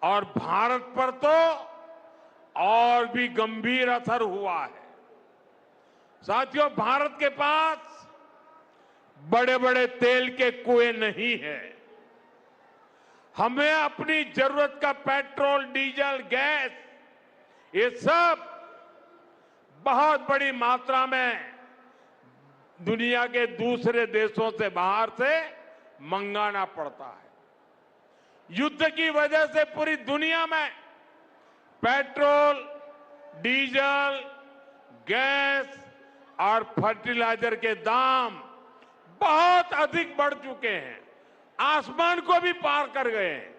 और भारत पर तो और भी गंभीर असर हुआ है। साथियों, भारत के पास बड़े बड़े तेल के कुएं नहीं है। हमें अपनी जरूरत का पेट्रोल, डीजल, गैस, ये सब बहुत बड़ी मात्रा में दुनिया के दूसरे देशों से, बाहर से मंगाना पड़ता है। युद्ध की वजह से पूरी दुनिया में पेट्रोल, डीजल, गैस और फर्टिलाइजर के दाम बहुत अधिक बढ़ चुके हैं, आसमान को भी पार कर गए हैं।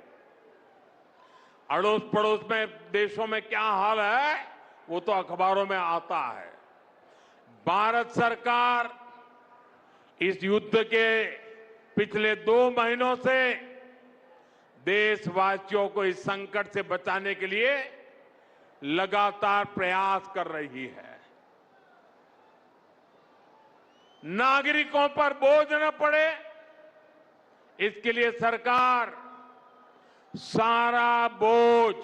अड़ोस पड़ोस में देशों में क्या हाल है वो तो अखबारों में आता है। भारत सरकार इस युद्ध के पिछले 2 महीनों से देशवासियों को इस संकट से बचाने के लिए लगातार प्रयास कर रही है। नागरिकों पर बोझ न पड़े, इसके लिए सरकार सारा बोझ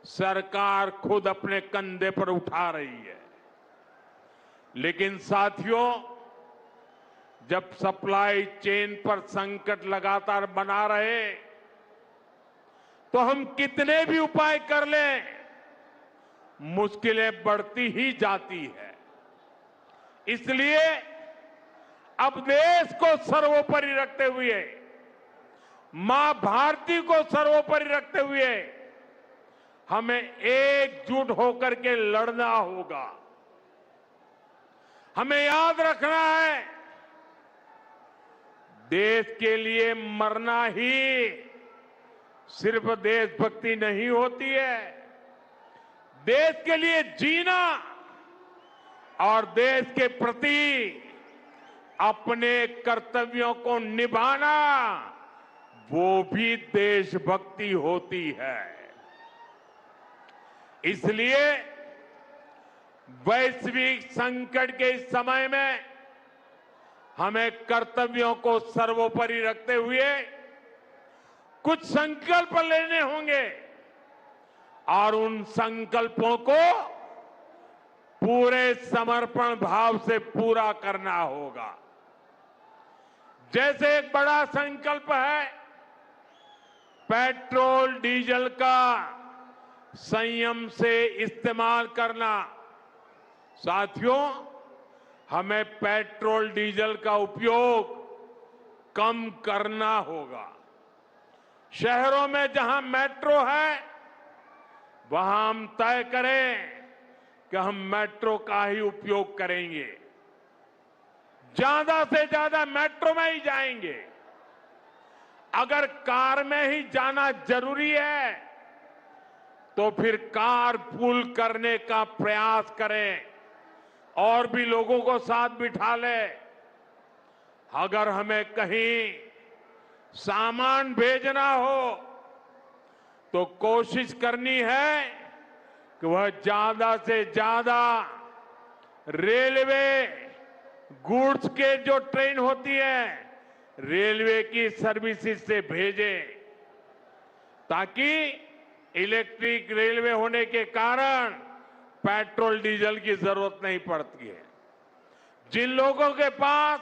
सरकार खुद अपने कंधे पर उठा रही है। लेकिन साथियों, जब सप्लाई चेन पर संकट लगातार बना रहे तो हम कितने भी उपाय कर लें, मुश्किलें बढ़ती ही जाती है। इसलिए अब देश को सर्वोपरि रखते हुए, मां भारती को सर्वोपरि रखते हुए हमें एकजुट होकर के लड़ना होगा। हमें याद रखना है, देश के लिए मरना ही सिर्फ देशभक्ति नहीं होती है। देश के लिए जीना और देश के प्रति अपने कर्तव्यों को निभाना, वो भी देशभक्ति होती है। इसलिए वैश्विक संकट के इस समय में हमें कर्तव्यों को सर्वोपरि रखते हुए कुछ संकल्प लेने होंगे और उन संकल्पों को पूरे समर्पण भाव से पूरा करना होगा। जैसे एक बड़ा संकल्प है पेट्रोल, डीजल का संयम से इस्तेमाल करना। साथियों, हमें पेट्रोल, डीजल का उपयोग कम करना होगा। शहरों में जहां मेट्रो है वहां हम तय करें कि हम मेट्रो का ही उपयोग करेंगे, ज्यादा से ज्यादा मेट्रो में ही जाएंगे। अगर कार में ही जाना जरूरी है तो फिर कार पूल करने का प्रयास करें और भी लोगों को साथ बिठा ले। अगर हमें कहीं सामान भेजना हो तो कोशिश करनी है कि वह ज्यादा से ज्यादा रेलवे गुड्स के जो ट्रेन होती है, रेलवे की सर्विसेज से भेजे, ताकि इलेक्ट्रिक रेलवे होने के कारण पेट्रोल, डीजल की जरूरत नहीं पड़ती है। जिन लोगों के पास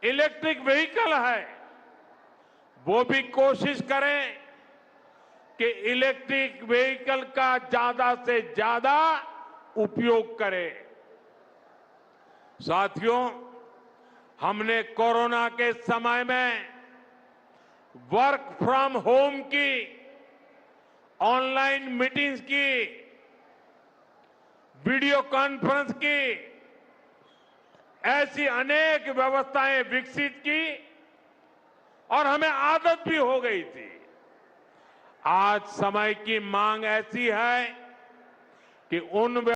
इलेक्ट्रिक व्हीकल है वो भी कोशिश करें कि इलेक्ट्रिक व्हीकल का ज्यादा से ज्यादा उपयोग करें। साथियों, हमने कोरोना के समय में वर्क फ्रॉम होम की, ऑनलाइन मीटिंग्स की, वीडियो कॉन्फ्रेंस की, ऐसी अनेक व्यवस्थाएं विकसित की और हमें आदत भी हो गई थी। आज समय की मांग ऐसी है कि उन